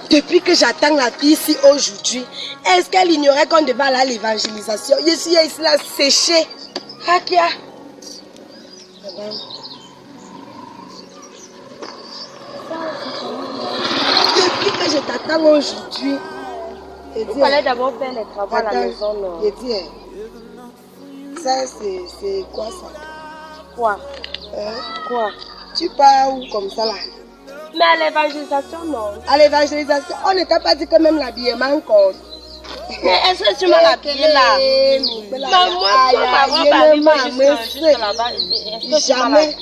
Depuis que j'attends la fille ici aujourd'hui, est-ce qu'elle ignorait qu'on devait aller à l'évangélisation? Je suis ici là séchée. Rakia. Depuis que je t'attends aujourd'hui. Il fallait d'abord faire les travaux à la maison. Je dis, ça c'est quoi ça? Quoi? Quoi? Tu pars où comme ça là? Mais à l'évangélisation, non. À l'évangélisation, on ne t'a pas dit que même l'habillement compte. Mais est-ce que tu m'as habillé là? Jamais.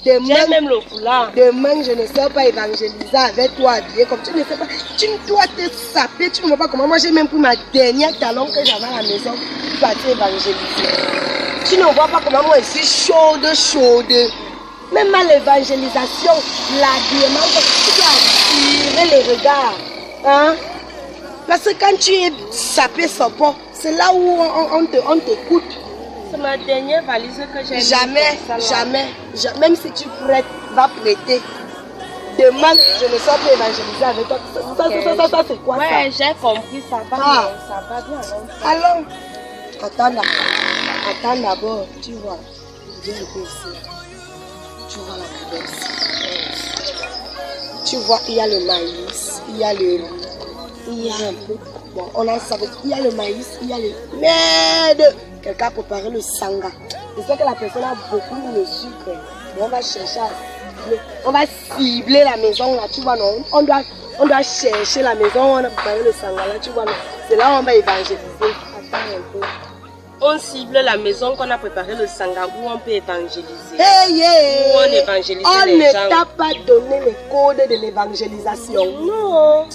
Demain, je ne sors pas évangéliser avec toi habillé comme tu ne sais pas. Tu dois te saper. Tu ne vois pas comment moi j'ai même pris ma dernière talon que j'avais à la maison pour partir évangéliser. Tu ne vois pas comment moi je suis chaude. Même à l'évangélisation, l'habillement, tu dois attirer les regards. Hein? Parce que quand tu es sapé sapon, c'est là où on t'écoute. C'est ma dernière valise que j'ai. Jamais. Même si tu prêtes, va prêter. Demain, je ne sors pas évangéliser avec toi. Ça c'est quoi ça? Ouais, j'ai compris, ça va bien. Allons. Attends d'abord, tu vois. Viens un peu ici. Tu vois la poubelle ici. Tu vois, il y a le maïs, il y a le riz, il y a un peu. Bon, on a ça. Il y a le maïs, il y a le. Merde! Quelqu'un a préparé le sanga. Je sais que la personne a beaucoup mis le sucre. Mais on va chercher à cibler. On va cibler la maison là, tu vois, non? On doit chercher la maison, on a préparé le sanga là, tu vois, non? C'est là où on va évangéliser. Attends un peu. On cible la maison qu'on a préparé le sanga où on peut évangéliser. Où on évangélise on les gens. On ne t'a pas donné le code de l'évangélisation. Non.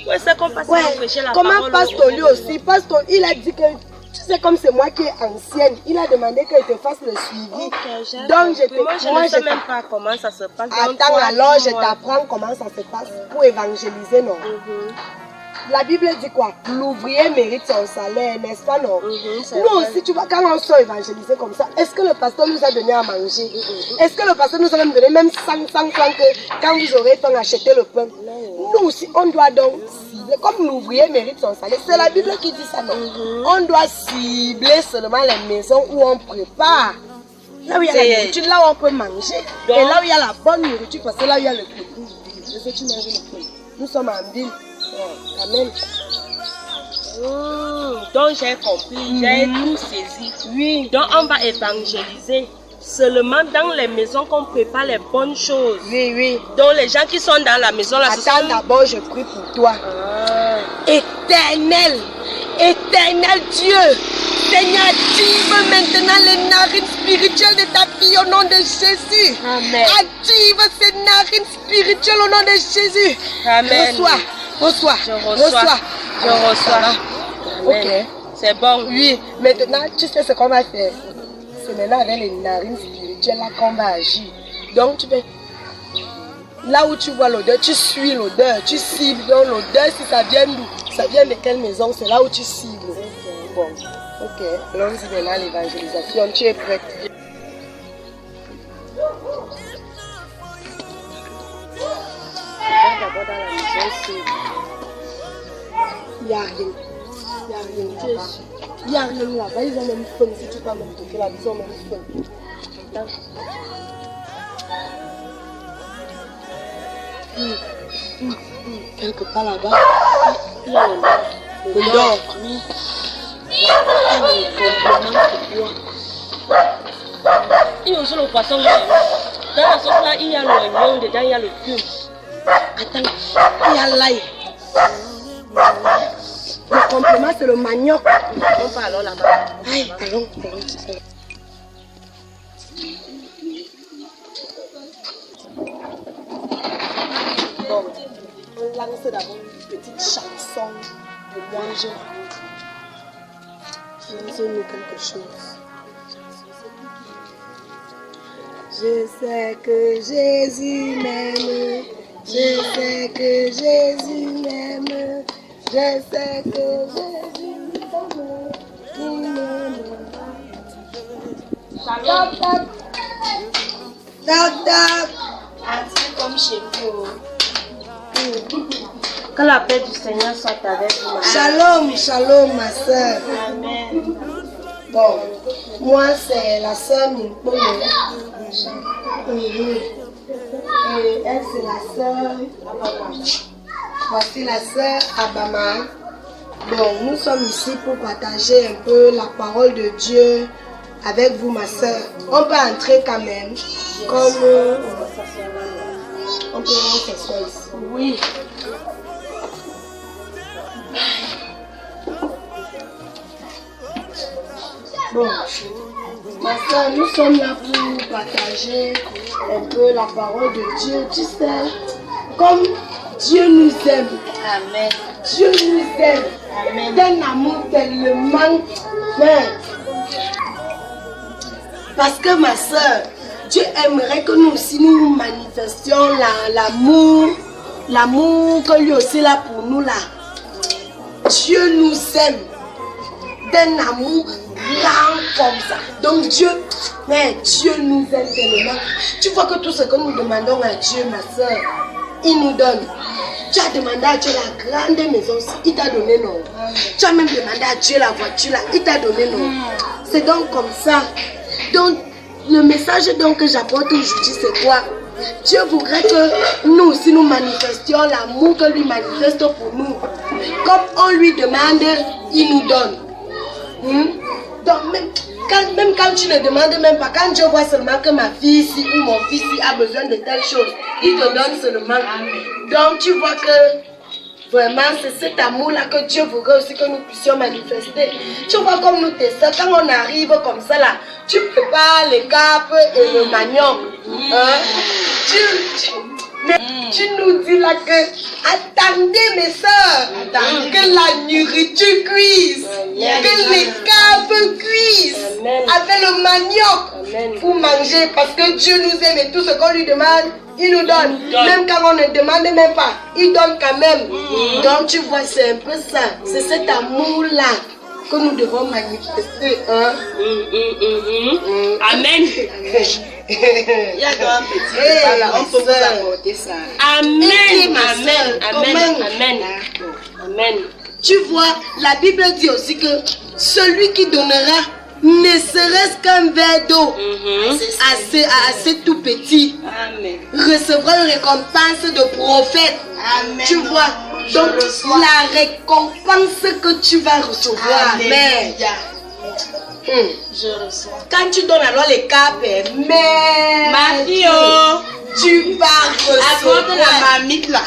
Ouais, c'est comme pasteur prêcher la parole. Comment pasteur lui aussi? Pasteur, il a dit que, tu sais, comme c'est moi qui est ancienne, il a demandé que je te fasse le suivi. Okay, donc je ne sais même pas comment ça se passe. Attends, alors je t'apprends comment ça se passe pour évangéliser, non? La Bible dit quoi? L'ouvrier mérite son salaire, n'est-ce pas, non? Nous aussi, tu vois, quand on sort évangéliser comme ça, est-ce que le pasteur nous a donné à manger? Est-ce que le pasteur nous a même donné même 100 francs que quand vous aurez faim, acheter le pain? Nous aussi, on doit donc cibler, comme l'ouvrier mérite son salaire. C'est la Bible qui dit ça, non? On doit cibler seulement les maisons où on prépare. Là où il y a la nourriture, là où on peut manger. Et là où il y a la bonne nourriture, parce que là où il y a le prix. Je sais, tu manges le prix. Nous sommes en ville. Quand même. Donc j'ai compris, j'ai tout saisi. Oui. Donc on va évangéliser seulement dans les maisons qu'on prépare les bonnes choses. Oui. Donc les gens qui sont dans la maison là. Attends, d'abord je prie pour toi. Éternel Dieu, Seigneur, active maintenant les narines spirituelles de ta fille au nom de Jésus. Amen. Active ces narines spirituelles au nom de Jésus. Amen. Reçois. Je reçois. Ok. C'est bon. Oui, maintenant tu sais ce qu'on va faire. C'est maintenant avec les narines spirituelles là qu'on va agir. Donc tu fais. Là où tu vois l'odeur, tu suis l'odeur, tu cibles donc l'odeur, si ça vient d'où, ça vient de quelle maison, c'est là où tu cibles. Bon, ok, allons-y maintenant à l'évangélisation, tu es prête? D'abord dans la maison, il n'y a rien. Il n'y a rien là-bas, ils ont même faim, si tu peux même toquer là, ils ont même faim. Quelque part là-bas, il y a le dehors. Oui. Il y a aussi le poisson là. Dans la sauce là, il y a l'oignon, dedans il y a le cumin. Attends, il y a l'ail. Le complément c'est le manioc. On va alors là-bas. Allons. Bon, on lance d'abord une petite chanson de manger. Faisons-nous quelque chose. Je sais que Jésus m'aime. Je sais que Jésus m'aime. Je sais que Jésus m'aime. Il m'aime. Tac, tac. Comme chez vous. Que la paix du Seigneur soit avec vous. Shalom, shalom, ma soeur. Amen. Bon, moi c'est la soeur Mimpolo. Et elle c'est la soeur Abama. Voici la soeur Abama. Bon, nous sommes ici pour partager un peu la parole de Dieu avec vous, ma soeur. On peut entrer quand même, comme on peut s'asseoir ici. Oui. Bon, ma soeur, nous sommes là pour partager un peu la parole de Dieu. Tu sais, comme Dieu nous aime. Amen. Dieu nous aime. Amen. D'un amour tellement. Mais, parce que ma soeur, Dieu aimerait que nous aussi nous manifestions l'amour que lui aussi là pour nous là. Dieu nous aime d'un amour grand comme ça. Donc Dieu nous aime tellement. Tu vois que tout ce que nous demandons à Dieu, ma soeur, il nous donne. Tu as demandé à Dieu la grande maison, il t'a donné non. Tu as même demandé à Dieu la voiture là, il t'a donné non. C'est donc comme ça. Donc le message donc que j'apporte aujourd'hui, c'est quoi? Dieu voudrait que nous aussi nous manifestions l'amour que lui manifeste pour nous. Comme on lui demande, il nous donne. Donc même quand tu ne demandes même pas, quand Dieu voit seulement que ma fille ici ou mon fils ici a besoin de telle chose, il te donne seulement. Donc tu vois que vraiment c'est cet amour-là que Dieu voudrait aussi que nous puissions manifester. Tu vois comme nous tes soeurs, quand on arrive comme ça là, tu prépares les capes et le manioc. Tu nous dis là que attendez mes soeurs, que la nourriture cuise, que les capes cuisent avec le manioc pour manger, parce que Dieu nous aime et tout ce qu'on lui demande, il nous donne. Même quand on ne demande même pas, il donne quand même. Donc tu vois, c'est un peu ça, c'est cet amour-là que nous devons manifester. Amen. Il y a un petit là, on peut vous apporter ça. Amen. Amen. Amen. Tu vois, la Bible dit aussi que celui qui donnera ne serait-ce qu'un verre d'eau assez tout petit, Amen, recevra une récompense de prophète. Amen. Tu vois, donc la récompense que tu vas recevoir. Amen. Je reçois. Quand tu donnes alors les capes, mais ma fille, tu vas recevoir. Apporte la marmite là.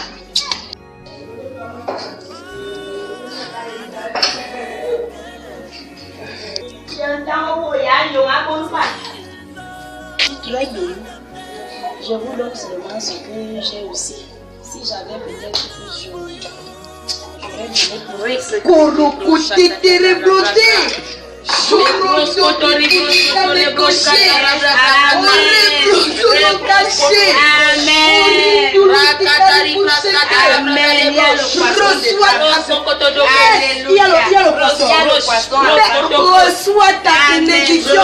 Je vous donne seulement ce que j'ai aussi. Si j'avais peut-être plus, je vais donner pour reçois ta bénédiction.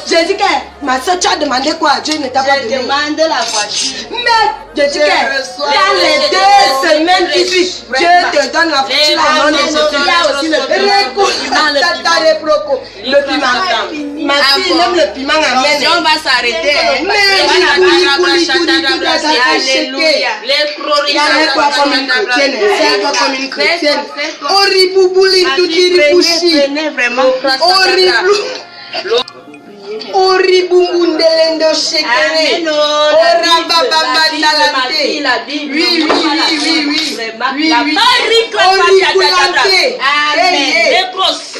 J'ai dit que ma soeur, tu as demandé quoi? Dieu ne t'a pas donné. Je demande la voiture. Mais j'ai dit que dans les 2 semaines qui suivent, Dieu te donne la voiture. Il y a aussi le piment. Ma fille aime le piment. Amen. On va s'arrêter. Alléluia. Il y a un quoi comme une chrétienne. C'est un quoi comme une chrétienne. Oriboubouli tout diribouchi. Oribubundelendo shekere. Orabababandalante. Oui.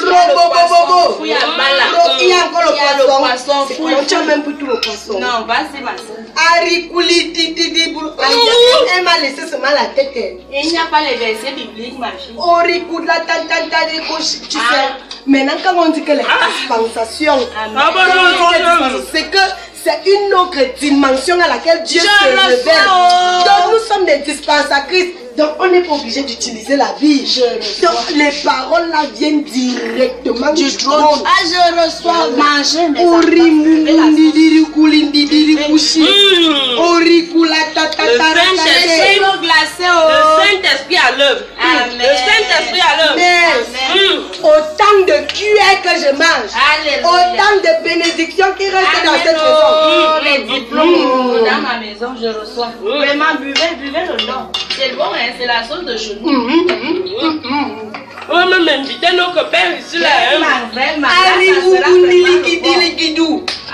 Robobobobo. Il y a encore le poisson. Tu as même plus tout le poisson. Non, vas-y ma soeur. Arikuli titi. Elle m'a laissé seulement la tête. Il n'y a pas les versets bibliques, ma fille. Orikula tantanta de gauche. Tu sais, maintenant quand on dit que les dispensations, c'est que c'est une autre dimension à laquelle Dieu se révèle. Donc nous sommes des dispensatrices. Donc on n'est pas obligé d'utiliser la vie. Donc les paroles là viennent directement du trône. Je reçois manger mes bouchi. Auricula tatara. C'est glacé. Le Saint-Esprit à l'œuvre. Le Saint-Esprit à l'œuvre. Autant de cuillères que je mange. Autant de bénédictions qui restent dans cette maison. Les diplômes dans ma maison, je reçois. Vraiment, buvez le nom. C'est bon, hein, c'est la sauce de genou. On va même inviter nos copains ici là. Vraiment.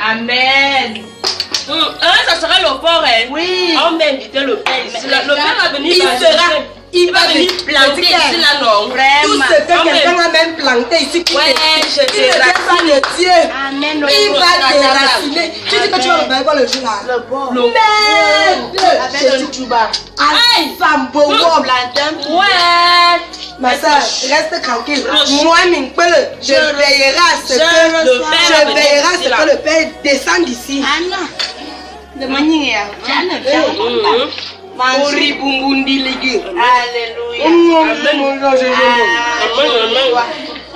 Amen. Ça sera le fort, hein. Oui. On va inviter le père ici là. Le père va venir. Il va venir planter ici là, non. Tout ce que quelqu'un a même planté ici. Ouais, je te déracine le Dieu. Amen. Il va déraciner. Tu dis que tu vas le quoi le jour là? Le bon. Merde. Avec le tuba. Aïe, femme beau. Ouais. Ma soeur, reste tranquille. Moi, je veillerai à ce que le Père descende d'ici. Anna. De manière. Alléluia.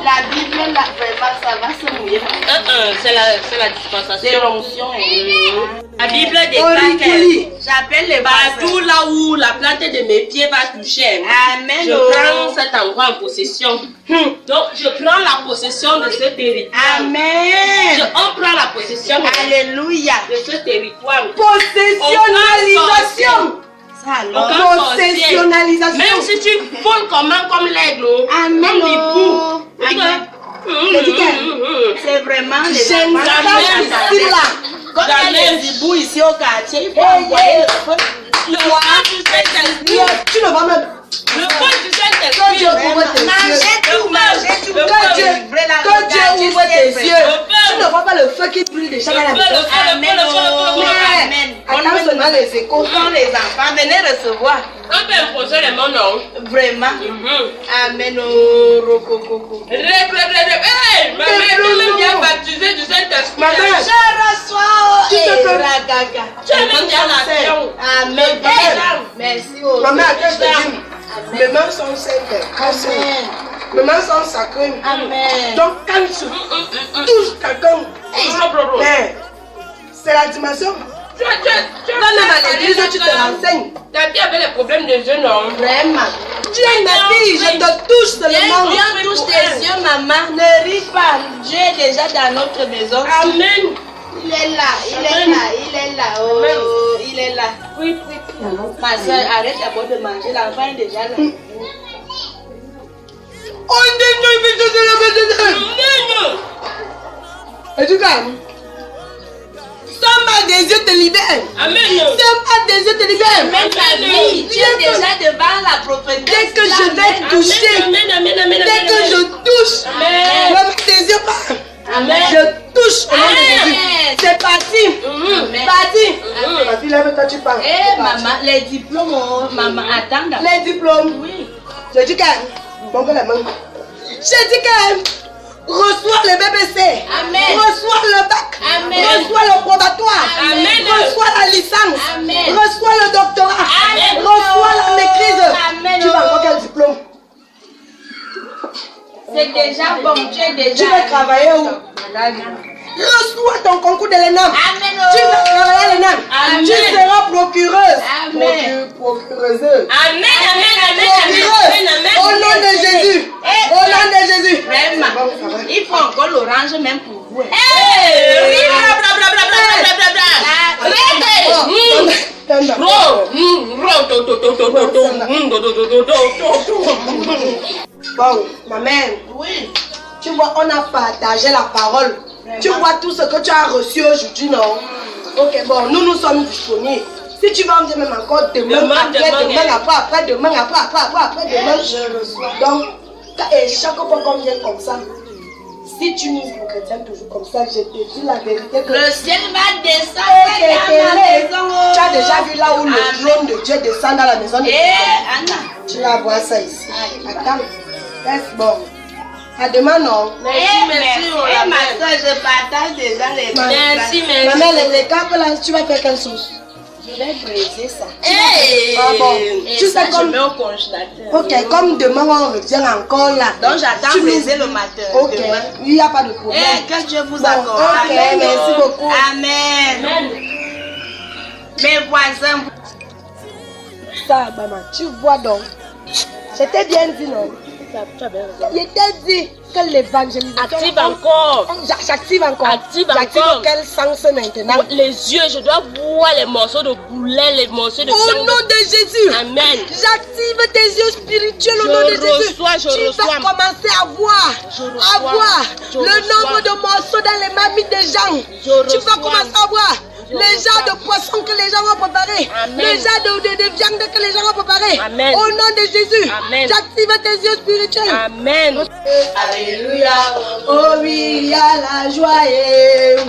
La Bible, là, vraiment, ça va se mouiller. C'est la dispensation. C'est l'onction. La Bible déclare que j'appelle les partout là où la plante de mes pieds va toucher. Amen. Je prends cet endroit en possession. Donc, je prends la possession de ce territoire. Amen. On prend la possession Alléluia. de ce territoire. Possessionnalisation. Possessionnalisation. Même si tu voles comme l'aigle, Amen. comme l'hibou. C'est vraiment les enfants ici là. Quand il y a les hiboux ici au quartier, il faut envoyer le feu. Le feu du Saint-Esprit. Tu ne vas même. Le feu du Saint-Esprit. Que Dieu ouvre tes yeux. Que Dieu ouvre tes yeux. Tu ne vois pas le feu qui brûle déjà dans la maison. Amen. Attends seulement les échos. Quand les enfants venaient recevoir. On peut imposer les mots, non? Vraiment. Amen. Hey, ma mère, tu viens baptiser du Saint-Esprit. Ma mère, je reçois. Tu te fais. Tu as même bien l'action. Amen. Merci. Ma mère, qu'est-ce que je dis? Mes mains sont saintes. Mes mains sont sacrées. Amen. Donc, quand tu touches quelqu'un, c'est la dimension. Quand même à l'église, tu te renseignes. Ta fille avait les problèmes des yeux, non? Vraiment. Tu es ma fille, je te touche seulement. Viens, touche tes yeux, maman. Ne ris pas. Dieu est déjà dans notre maison. Amen. Il est là, il est là, il est là. Oh, il est là. Oui. Ma soeur, arrête d'abord de manger. L'enfant est déjà là. Et tu calmes. Samba des yeux te libère. Amen. Samba des yeux te libère. Même ta vie, tu es déjà devant la prophétie. Dès que je vais toucher, dès que je touche, tes yeux partent. Amen. Je touche au nom de Jésus. C'est parti. Parti. Ma fille, lève-toi, tu parles. Maman, les diplômes, maman, attends. Les diplômes. Oui. Je dis qu'elle. Bon, que la main. Je dis qu'elle. Reçois le BBC. Amen. Reçois le bac. Amen. Reçois le probatoire. Amen. Reçois la licence. Amen. Reçois le doctorat. Amen. Reçois la maîtrise. Amen. Tu vas avoir quel diplôme? C'est déjà bon, tu es déjà. Tu vas travailler où? Reçois ton concours de l'ENAM. Amen. Tu vas travailler à l'ENAM. Amen. Tu seras procureuse. Amen. Procureuse. Amen. Procureuse. Au nom de Jésus. Au nom de Jésus. Vraiment. Il faut encore l'orange même pour vous. Bon, ma mère. Oui. Tu vois, on a partagé la parole. Tu vois tout ce que tu as reçu aujourd'hui, non? Ok, bon, nous sommes disponibles. Si tu vas me dire même encore demain, après, demain, je reçois. Donc, et chaque fois qu'on vient comme ça, si tu nous chrétiens toujours comme ça, je te dis la vérité que le ciel va descendre dans ma maison. Tu as déjà vu là où le trône de Dieu descend dans la maison de Dieu? Anna. Tu vas voir ça ici. Attends, laisse bon. À demain, non? Merci, ma soeur, je partage déjà les Merci. Maman, les câbles là, tu vas faire quelle sauce? Je vais briser ça. Ah bon. Tu sais Je comme. mets au congélateur. Ok, comme demain on revient encore là. Donc j'attends briser le matin. Ok, il n'y a pas de problème. Que Dieu vous accorde. Ok, merci beaucoup. Amen. voisins. Ça, maman, tu vois donc. J'étais bien dit, non? Tu as bien raison. Il était dit que l'évangélisation... Active encore. J'active encore. Active J'active encore. quel sens maintenant? Les yeux, je dois voir les morceaux de boulet, les morceaux de Au viande. nom de Jésus. Amen. J'active tes yeux spirituels au nom de Jésus. Tu vas commencer à voir. Le nombre de morceaux dans les marmites des gens. Tu vas commencer à voir. Les genres de poissons que les gens vont préparer. Amen. Les genres de viande que les gens vont préparer. Amen. Au nom de Jésus. Amen. J'active tes yeux spirituels. Amen. Alléluia. Oh oui, il y a la joie.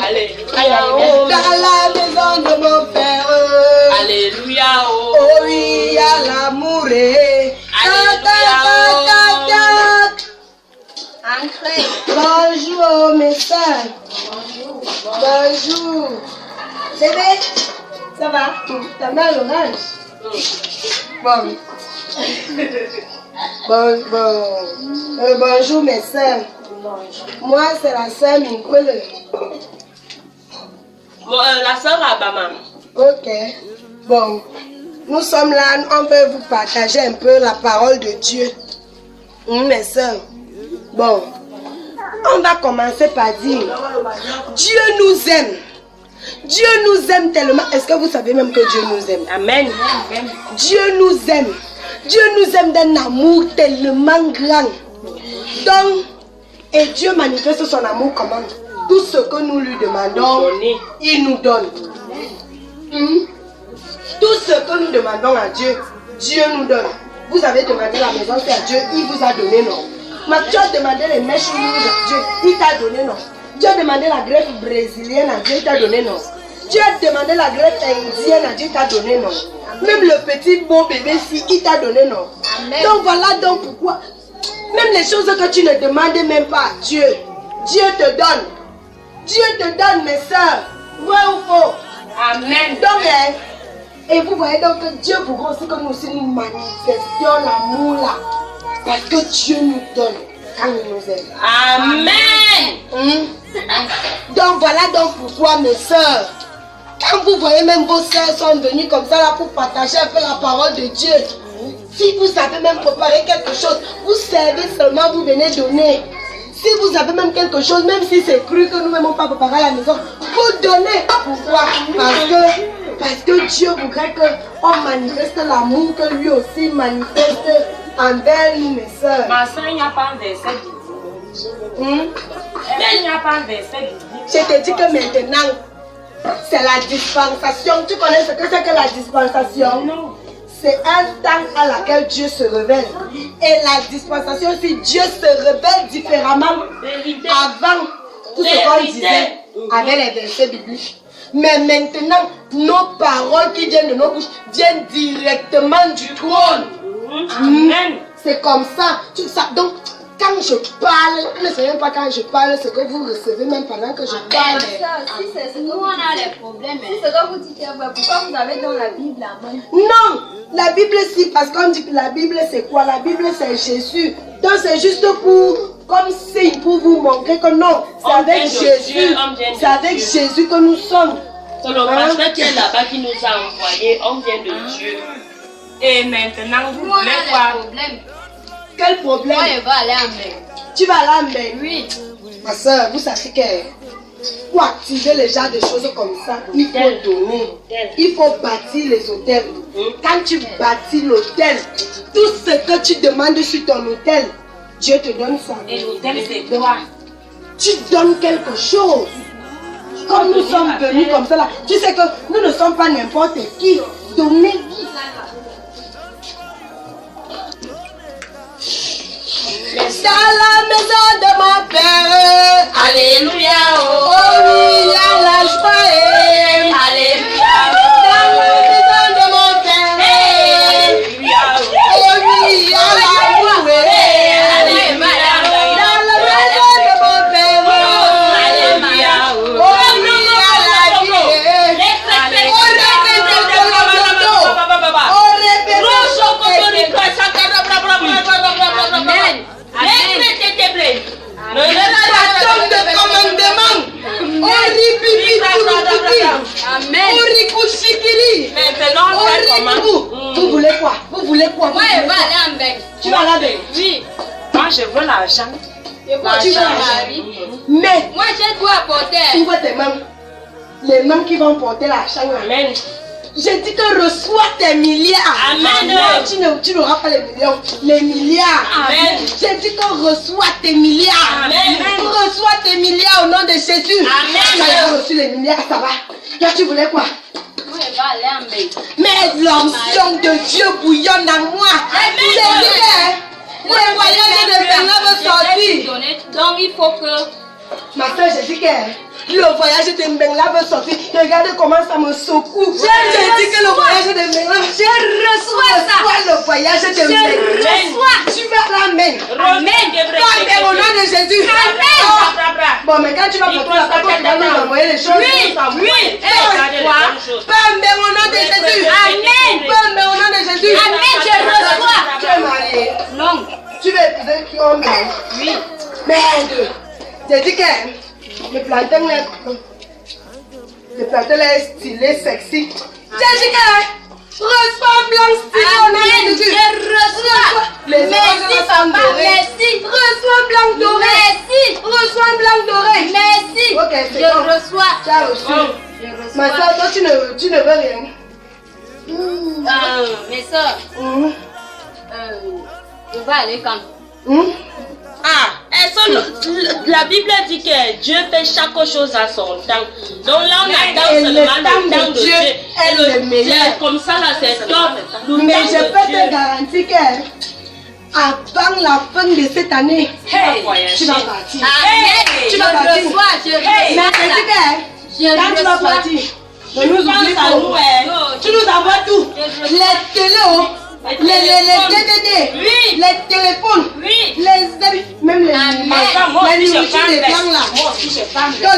Alléluia. Dans la maison de mon Père. Alléluia. Oh oui, il y a l'amour. Ancré. Bonjour mes soeurs. Bonjour. Bébé, ça va? Ta main l'orange? Bon. Bonjour mes soeurs. Moi c'est la sœur Minkwele. La sœur Abama. Ok. Bon. Nous sommes là, on veut vous partager un peu la parole de Dieu. Mes soeurs. Bon. On va commencer par dire, Dieu nous aime. Dieu nous aime tellement. Est-ce que vous savez même que Dieu nous aime? Amen. Dieu nous aime. Dieu nous aime d'un amour tellement grand. Donc, et Dieu manifeste son amour comment? Tout ce que nous lui demandons, il nous donne. Tout ce que nous demandons à Dieu, Dieu nous donne. Vous avez demandé la maison, c'est à Dieu, il vous a donné, non? Mais tu as demandé les mèches rouges à Dieu, il t'a donné, non? Tu as demandé la greffe brésilienne à Dieu, il t'a donné, non? Tu as demandé la greffe indienne à Dieu, il t'a donné, non? Même le petit beau bébé, si, il t'a donné, non? Amen. Donc voilà donc pourquoi, même les choses que tu ne demandes même pas à Dieu, Dieu te donne. Dieu te donne, mes soeurs. Vrai ou faux? Amen. Donc, et vous voyez donc que Dieu voudrait aussi que nous aussi nous manifestions l'amour là. Parce que Dieu nous donne quand il nous aime. Amen. Donc voilà donc pourquoi mes soeurs, quand vous voyez même vos soeurs sont venues comme ça là pour partager un peu la parole de Dieu. Si vous savez même préparer quelque chose, vous servez seulement, vous venez donner. Si vous avez même quelque chose, même si c'est cru que nous ne n'avons pas préparé à la maison, vous donnez. Pourquoi? Parce que Dieu voudrait qu'on manifeste l'amour que lui aussi manifeste envers nous, mes soeurs. Ma soeur, il n'y a pas un verset biblique. Il n'y a pas un verset biblique. Je te dis que maintenant, c'est la dispensation. Tu connais ce que c'est que la dispensation? Non. C'est un temps à laquelle Dieu se révèle. Et la dispensation, si Dieu se révèle différemment avant tout ce qu'on disait avec les versets bibliques. Mais maintenant, nos paroles qui viennent de nos bouches viennent directement du trône. Amen. C'est comme ça. Donc, quand je parle, ne savez même pas quand je parle, ce que vous recevez même pendant que je parle. Si c'est ce que nous on a des problèmes, si c'est ce que vous dites, pourquoi vous avez dans la Bible la main? Non, la Bible si, parce qu'on dit que la Bible c'est quoi? La Bible c'est Jésus. Donc c'est juste pour, comme signe pour vous montrer que non, c'est avec Jésus. C'est avec Jésus que nous sommes. C'est le pasteur qui est là-bas qui nous a envoyés, on vient de Dieu. Et maintenant, vous Nous on a voulez des quoi? problèmes. Quel problème? Moi, je vais aller en mer. Tu vas aller en mer? Oui. Ma soeur, vous savez que pour activer les genres de choses comme ça, il faut donner. Il faut bâtir les hôtels. Quand tu bâtis l'hôtel, tout ce que tu demandes sur ton hôtel, Dieu te donne ça. Et l'hôtel, c'est quoi? Tu donnes quelque chose. Comme nous sommes venus comme ça là, tu sais que nous ne sommes pas n'importe qui. Donnez. Dans la maison de mon Père, Alléluia. oh oui, il y a la joie. Alléluia. Dans la maison de mon Père, oh oui, il y a l'amour. Dans la maison de mon Père, oh oui, il y a la vie. Oh, répétez. Bâton de commandement. Oh Vous voulez quoi? Vous voulez quoi? Moi, je vais aller en bec. Tu vas aller en bec? Oui. Moi, je veux l'argent. Tu veux l'argent? Mais, Moi, j'ai tout apporter. ouvre tes mains. Les mains qui vont porter l'argent. Amen. J'ai dit que reçois tes milliards. Amen. Tu n'auras pas les millions. Les milliards. Amen. J'ai dit que reçois tes milliards. Amen. Reçois tes milliards au nom de Jésus. Amen. Tu as reçu les milliards, ça va. Là, tu voulais quoi? Moi, je vais aller en bec. Mais l'onction de Dieu bouillonne en moi. Amen. J'ai dit que les voyages de Bernard vont sortir. Donc, il faut que... Ma soeur, j'ai dit que le voyage de Mbengla veut sortir. Regardez comment ça me secoue. J'ai dit que le voyage de Mbengla, je reçois ça. Le voyage de Mbengla. Tu vas l'amener. Amen. Au nom de Jésus. Amen. Bon, mais quand tu vas partir la parole, tu vas nous envoyer les choses. Oui. Pambe au nom de Jésus. Amen. Pambe au nom de Jésus. Amen, je reçois. Tu es marié. Non. Tu veux épouser qui homme? Oui. Merde. J'ai dit que le plantain est stylé, sexy. J'ai dit que reçois blanc stylé au nom de Jésus. Je reçois. Merci, papa. Merci. Reçois blanc doré. Merci. Reçois blanc doré. Merci. Ok, c'est Je bon. reçois. Tu as reçu. Je Ma reçois. soeur, toi, tu ne veux rien. Mes soeurs, je vais aller quand? La Bible dit que Dieu fait chaque chose à son temps. Donc là, on attend Et le seulement temps le temps de de Dieu Dieu. est le meilleur. C'est comme ça, là, c'est top. Le Mais temps je de peux Dieu. te garantir que avant la fin de cette année, tu vas partir. Amen. Tu vas partir. Je reçois. Je Mais reçois. c'est que Je quand tu vas reçois. partir, ne nous oublie pas. Tu nous envoies tout. Les télos, les DVD, les téléphones, même les nourritures, les plans là. Toi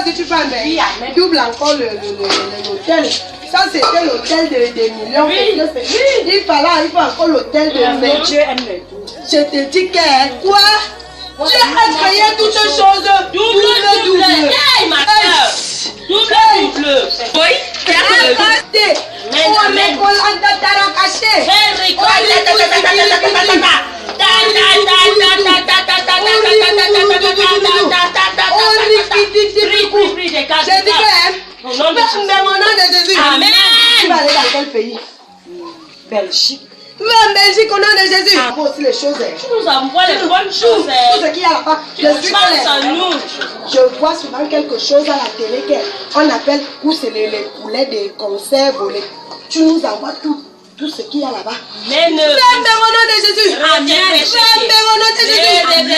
aussi tu prends des double encore l'hôtel. Ça c'était l'hôtel de millions. Il faut encore l'hôtel de 20. Je te dis que quoi? Tu as créé toutes choses double. Hey, ma soeur. Double. Oui. Amen. Tu vas aller dans quel pays? Belgique. Va en Belgique au nom de Jésus. Moi aussi les choses. Tu nous envoies les bonnes choses. Tout ce qu'il y a là-bas. Je vois souvent quelque chose à la télé qu'on appelle où c'est les poulets des conserves. Tu nous envoies tout ce qu'il y a là-bas. Mais ne. Femme au nom de Jésus. Amen. Femme au nom de Jésus. J'ai dit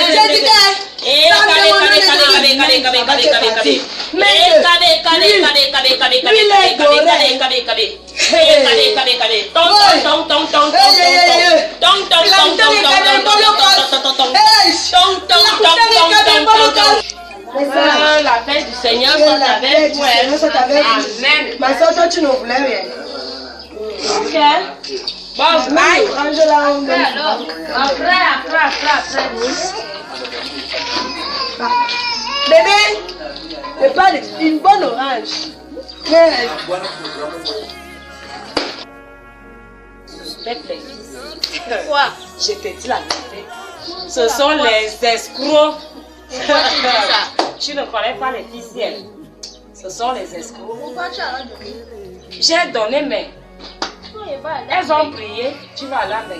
la paix du Seigneur soit avec vous. Amen. Ma soeur, toi tu ne voulais rien. Ok. Bon, bye. Angela, Après. bébé, c'est pas une bonne orange. Mais Quoi? je te dis la vérité. Ce sont les escrocs. Tu ne connais pas les ficelles. Ce sont les escrocs. Pourquoi tu as donné? J'ai donné, mais elles ont prié. Tu vas là, mais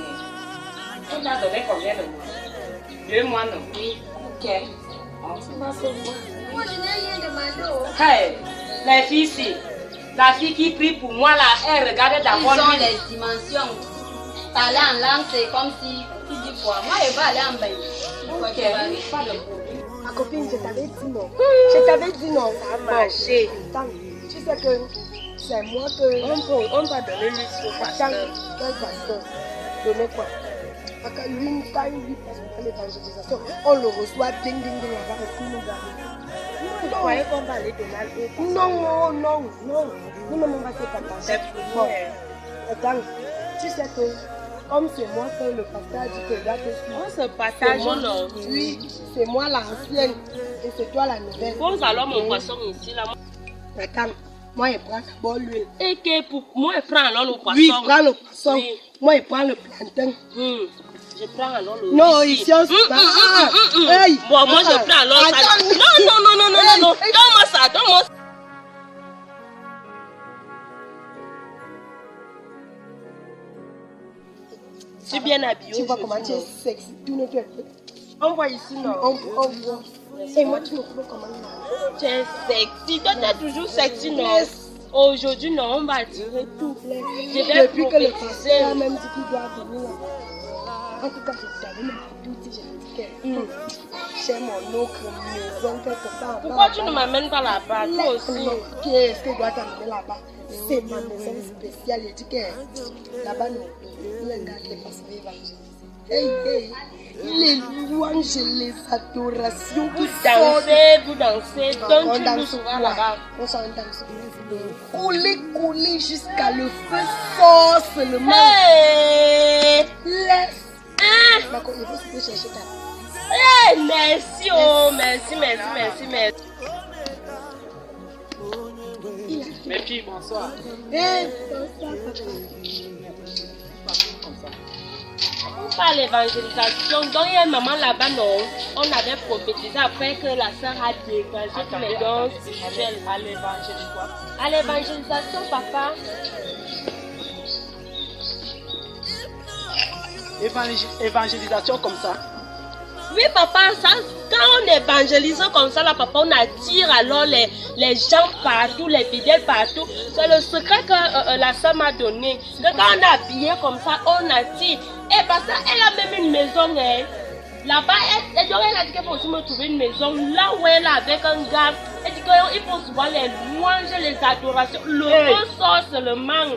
on t'a donné combien de mois? 2 mois, non? Oui. Ok. Moi, je n'ai rien demandé. Hey, les filles ici. La fille qui prie pour moi là, elle regarde d'abord. Ils ont les dimensions. Parler en langue, c'est comme si tu dis quoi? Moi, je vais aller en Belgique. Ok, pas de problème. ma copine, je t'avais dit non. Je t'avais dit non. Ça a marché. Attends, tu sais que c'est moi que... On va donner lui au pasteur. Quel pasteur? Donner quoi? Lui, quand il lui passe pour l'évangélisation, on le reçoit, ding, ding, ding, on va rester nous garder. Vous croyez qu'on va aller donner au Non. Nous-mêmes, on va se partager. Bon, attends, tu sais que, comme c'est moi que le pasteur a dit que là, On se partage, non? oui, c'est moi l'ancienne et c'est toi la nouvelle. Pose alors mon poisson ici là. Attends, Moi, je prends d'abord l'huile. Et que pour moi, je prends alors le poisson. Oui, prends le poisson. Oui. Moi, je prends le plantain. Je prends alors le Non, riz. ici, on se Hey. Bon, moi, je prends alors ça. Attends. Non. Donne-moi ça, donne-moi ça. Je suis bien habillée. Tu vois comment tu es sexy. Tu ne fais pas. On voit ici, non? On voit. Et moi, tu me trouves comment là? Tu es sexy. Toi, tu es toujours sexy, non? Aujourd'hui, non, on va tirer tout. Je vais Depuis que le prophétiser. pasteur a même dit qu'il doit venir là. En tout cas, je t'avais même tout dit, j'ai dit que j'ai mon autre maison quelque part. Pourquoi tu ne m'amènes pas là-bas? Toi aussi. Qu'est-ce que doit t'amener là-bas? C'est ma maison spéciale. Il dit que là-bas, non. Il y a un gars qui est passé évangéliser. Hey, les louanges et les adorations. Vous dansez. Donc tu nous souvent là-bas. On s'en danse. Coller jusqu'à le feu sort seulement. Hey! Laisse. Hein? D'accord, il faut se chercher ta. Hey, merci, oh, merci. Mes filles, bonsoir. On parle d'évangélisation. Donc, il y a une maman là-bas, non? On avait prophétisé après que la sœur a dégagé tous les dons spirituels. À l'évangile, quoi. À l'évangélisation, papa. Évangélisation comme ça. Oui, papa, ça, quand on évangélise comme ça, là, papa, on attire alors les gens partout, les fidèles partout. C'est le secret que la sœur m'a donné. Que quand on est habillé comme ça, on attire. Et parce qu'elle a même une maison, hein. Là-bas, elle a dit qu'elle faut aussi me trouver une maison. Là où elle est avec un gars, elle dit qu'il faut souvent les louanges, les adorations. Le feu sort seulement.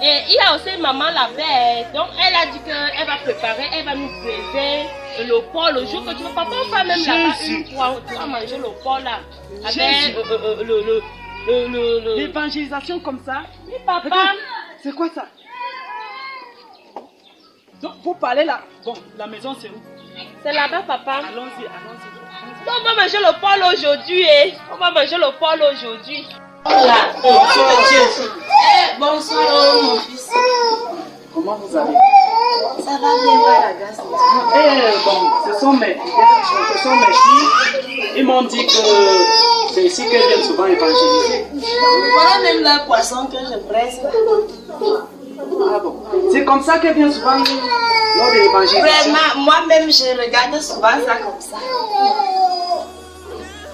Et il y a aussi une maman là-bas, donc elle a dit qu'elle va préparer, elle va nous baiser le porc le jour que tu veux. Papa, on va même là-bas une fois, tu vas manger le porc là. Avec L'évangélisation comme ça. Oui, papa. Regarde, c'est quoi ça? Donc, vous parlez là. Bon, la maison c'est où? C'est là-bas, papa. Allons-y. Donc, on va manger le porc aujourd'hui, eh. On va manger le porc aujourd'hui. Bonsoir, mon fils. Comment vous allez? Ça va bien, par la grâce de Dieu. Bon, ce sont mes filles. Ils m'ont dit que c'est ici qu'elles viennent souvent évangéliser. Voilà même la poisson que je presse. Ah bon? C'est comme ça qu'elles viennent souvent lors de l'évangélisation. Vraiment, moi-même, je regarde souvent ça comme ça.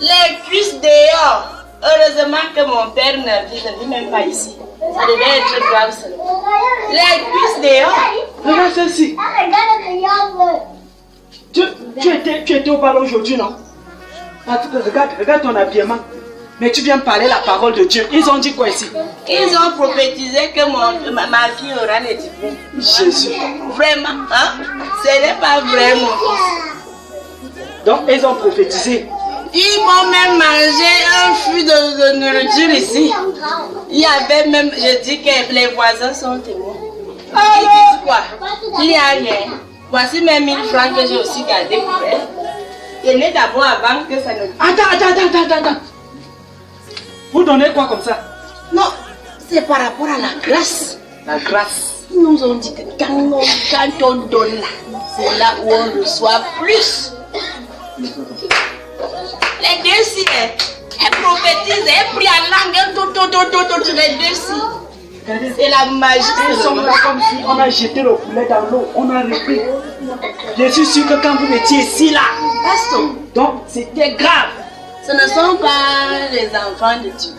Les cuisses dehors. Heureusement que mon père ne vit même pas ici. Ça devait être grave seulement. Les cuisses dehors. Regarde celle-ci. Tu étais au bal aujourd'hui, non? Regarde ton habillement. Mais tu viens parler la parole de Dieu. Ils ont dit quoi ici? Ils ont prophétisé que ma fille aura les diplômes. Jésus. Vraiment, hein? Ce n'est pas vrai, mon fils. Donc, ils ont prophétisé. Ils m'ont même mangé un fruit de nourriture ici. Il y avait même, je dis que les voisins sont témoins. Ils disent quoi? Il n'y a rien. Voici mes 1000 francs que j'ai aussi gardés pour elle. Tenez d'abord avant que ça ne... Attends. Vous donnez quoi comme ça? Non, c'est par rapport à la grâce. La grâce. Ils nous ont dit que quand on donne là, c'est là où on reçoit plus. Les deux si elle prophétise, elle prie en langue, les deux si. C'est la magie. Ils sont là comme si on a jeté le poulet dans l'eau, on a repris. Je suis sûr que quand vous étiez ici là, donc c'était grave. Ce ne sont pas les enfants de Dieu.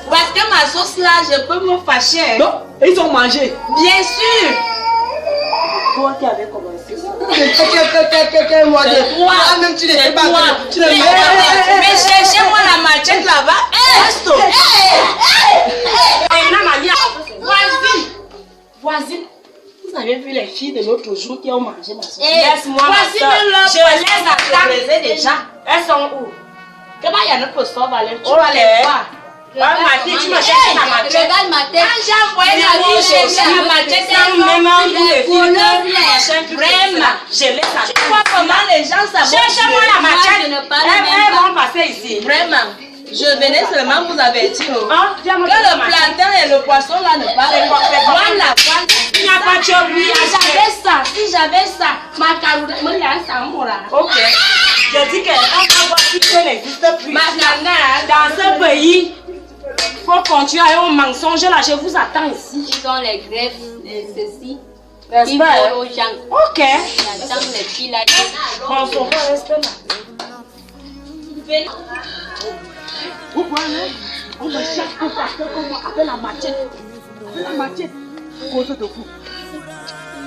Parce que ma sauce là, je peux me fâcher. Donc, ils ont mangé. Bien sûr. Toi qui avais commencé ça. Moi, même tu ne sais pas. Mais cherchez-moi la machette là-bas. Voisine, vous avez vu les filles de l'autre jour qui ont mangé ma sauce? Laisse-moi, voici ma soeur. même leur Je les attends. déjà. Elles sont où? Que va y a notre sauce, Valérie? Tu Ok. vas les voir. Ma fille, tu me cherches ta machette. Regarde ma tête. Quand j'ai envoyé la vie chercher la machette, Même en vous les filles, vraiment. je les Tu attends. vois comment les gens s'abonnent? Cherchez-moi la machette. je ne parle Elles même vont passer ici. Vraiment. Je venais seulement vous avertir. Ah, Que le plantain et le poisson là ne parlent pas. Voilà. Il n'y a pas de chobri. J'avais ça. Si j'avais ça, ma carotte, moi, il y a un sambo là. Ok. Je dis que avoir quitté n'existe plus. Ma carotte. Dans ce pays, il faut continuer à un mensonge là. Je vous attends ici. Ils ont les greffes, ceci. N'est-ce Ils pas? volent aux gens. Ok. Ils attendent les filles là. Bon, son frère reste là. Vous voyez, on me cherche un pasteur comme moi avec la machette. Avec la machette. Cause de vous.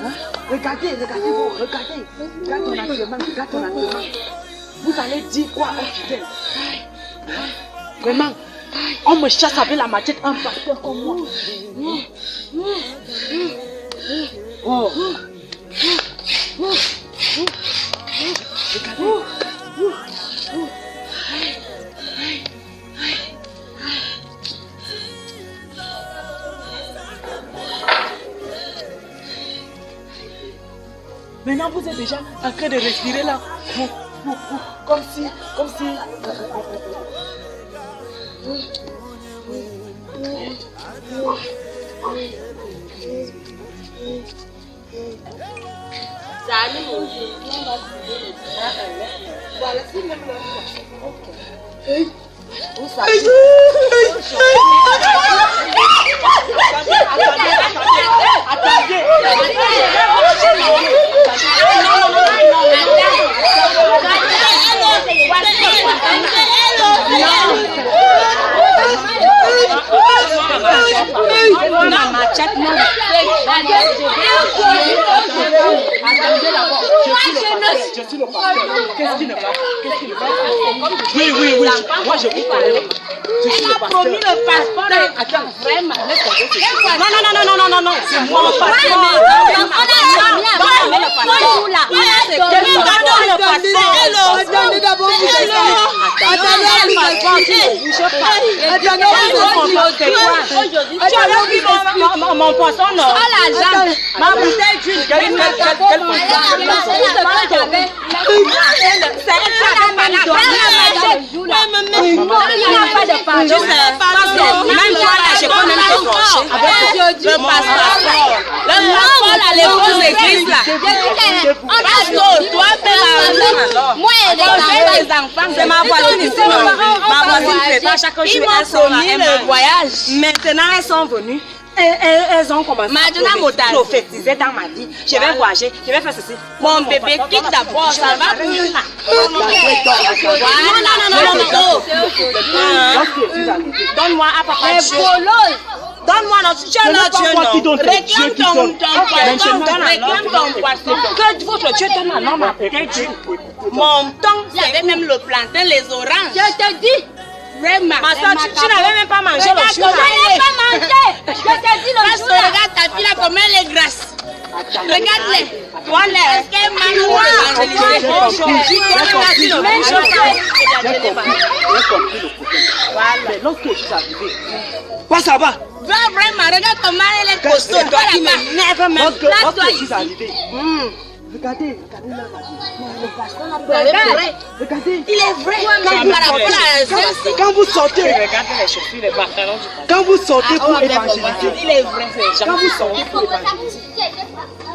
Hein? Regardez, regardez-vous, regardez. Regarde ton entraînement, regarde ton entraînement. Vous allez dire quoi au fidèle? Vraiment, on me chasse avec la machette un pasteur comme moi. Oh. Regardez. Maintenant, vous êtes déjà en train de respirer là. Comme si. Salut mon Dieu. Voilà, c'est même là. Vous savez. Attendez. Je suis le pasteur. Qu'est-ce qui ne va pas? Oui. Moi, je vous parle. Je suis le pasteur. Promis le passeport. Attends, Vraiment. non. C'est moi le pasteur. Attendez d'abord, Mon poisson, non. Ma bouteille d'huile. C'est ma voisine ici. Ma voisine prépare chaque jour. Elles sont là. Le voyage. Maintenant, elles sont venues. Elles ont commencé à prophétiser dans ma vie. Je vais voyager, je vais faire ceci. Mon bébé, quitte d'abord, ça va plus. Donne-moi à papa Dieu. Donne-moi notre Dieu, notre Dieu. Réclame ton poisson. Que votre Dieu donne un homme à Dieu. Mon temps, Il y avait même le plantain, les oranges. Je te dis. Vraiment. ma soeur, tu n'avais même pas mangé le jour. Je n'ai pas mangé. Je te dis le jour. Regarde ta fille là, comment elle est grasse. Regarde-les. Toi, là, Est-ce qu'elle mange aujourd'hui, toi, tu as dit le même chose. Mais lorsque je suis arrivé, pas ça va. Vraiment, regarde comment elle est costaud. Toi qui m'énerve même. Lorsque je suis arrivé, regardez là. Regardez. Il est vrai. Quand vous sortez, Regardez les chaussures, les pantalons du passé. quand vous sortez pour évangéliser, Il est vrai. quand vous sortez pour évangéliser,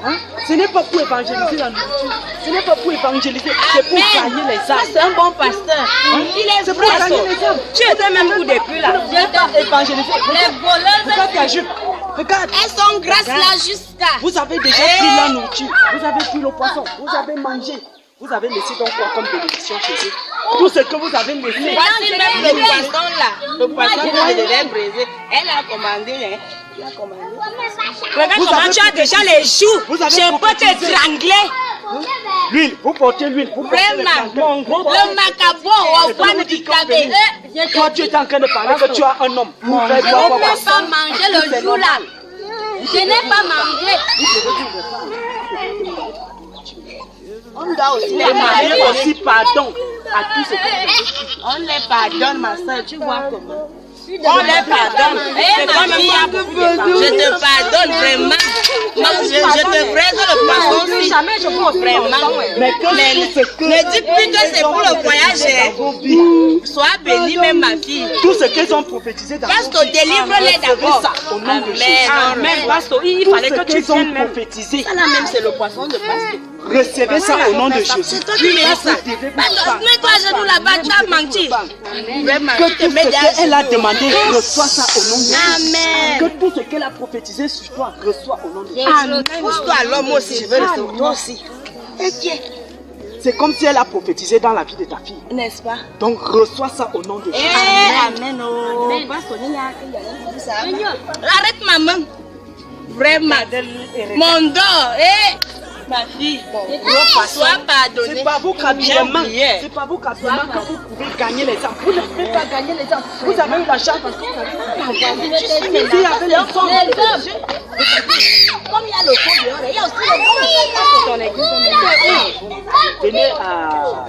hein, ce n'est pas pour évangéliser la nourriture, ce n'est pas pour évangéliser, c'est pour gagner les âmes. C'est un bon pasteur. Il est C'est pour vrai. gagner les âmes. Tu étais même coup depuis là. Évangéliser. Les voleuses, Regarde ta jupe. Regarde. elles sont grasses là jusqu'à. Vous avez déjà pris la nourriture, vous avez pris le poisson, vous avez mangé. Vous avez laissé donc quoi comme bénédiction chez eux? Tout ce que vous avez laissé. Voici même le poisson là. Le poisson que je devais briser. Elle a commandé. Hein. Elle a commandé. Regarde Vous comment avez tu as coupé- déjà les joues. Vous avez Je peux coupé- t'étrangler. L'huile, vous portez l'huile. Vous portez le Vraiment. plantain. Le macabo, au point de picaber. Toi, tu es en train de parler que tu as un homme. Vous faites Je quoi, n'ai papa? pas mangé le jour là. Je n'ai pas mangé. On doit aussi les Demandez pardonner. aussi pardon à tous ceux qui On les pardonne, ma soeur. Tu vois comment? On les pardonne. Eh, C'est ma toi même fille, pas beaucoup de pardon. je te pardonne vraiment. je te prête le poisson si jamais je vous vraiment. Mais ne dis plus que c'est pour le voyage. Sois bénie, même ma fille. tout ce qu'ils ont prophétisé dans Pasteur, délivre-les d'abord. au nom de Jésus. Amen, pasteur. Il Tout fallait ce que tu qu'ils ont viennes même. prophétisé, Ça là même, c'est le poisson de pasteur. recevez ça au nom de Jésus. C'est toi qui mets ça. Pasteur, mets-toi à genoux là-bas, tu as menti. Vraiment, Que tu te tout mets ce qu'elle a derrière. demandé, reçois ça au nom de Jésus. Amen. Que tout ce qu'elle a prophétisé sur toi, reçois au nom de Jésus. Amen. Pousse-toi à l'homme aussi, je veux le savoir. Toi aussi. Ok. C'est comme si elle a prophétisé dans la vie de ta fille. N'est-ce pas? Donc reçois ça au nom de Jésus. Amen. Oh. Arrête ma main. Vraiment. Mon dos. Ma fille. Sois pardonnée. C'est pas vous qu'habillement, c'est pas vous qu'habillement que vous pouvez gagner les âmes. Vous ne pouvez pas gagner les âmes. Vous avez eu la chance parce que vous avez eu avec les femmes. Comme il y a le fond dehors, il y a aussi le fond dans l'église. Venez à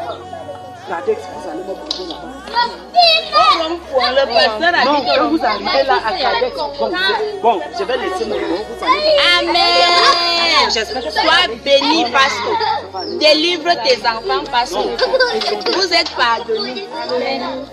Cadex, vous allez me trouver là-bas. Le pasteur a Non, dit quand vous arrivez là à Cadex, bon, je vais laisser mon nom, vous allez. Amen. Sois béni, pasteur. Délivre tes enfants, pasteur. Vous êtes pardonnés. Amen.